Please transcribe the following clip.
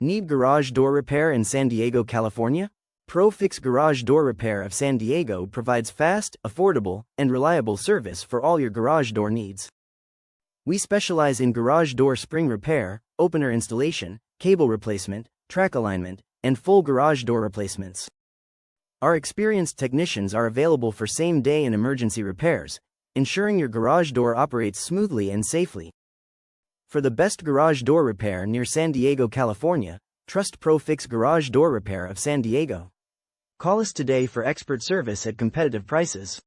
Need garage door repair in San Diego, California? ProFix Garage Door Repair of San Diego provides fast, affordable, and reliable service for all your garage door needs. We specialize in garage door spring repair, opener installation, cable replacement, track alignment, and full garage door replacements. Our experienced technicians are available for same-day and emergency repairs, ensuring your garage door operates smoothly and safely. For the best garage door repair near San Diego, California, trust ProFix Garage Door Repair of San Diego. Call us today for expert service at competitive prices.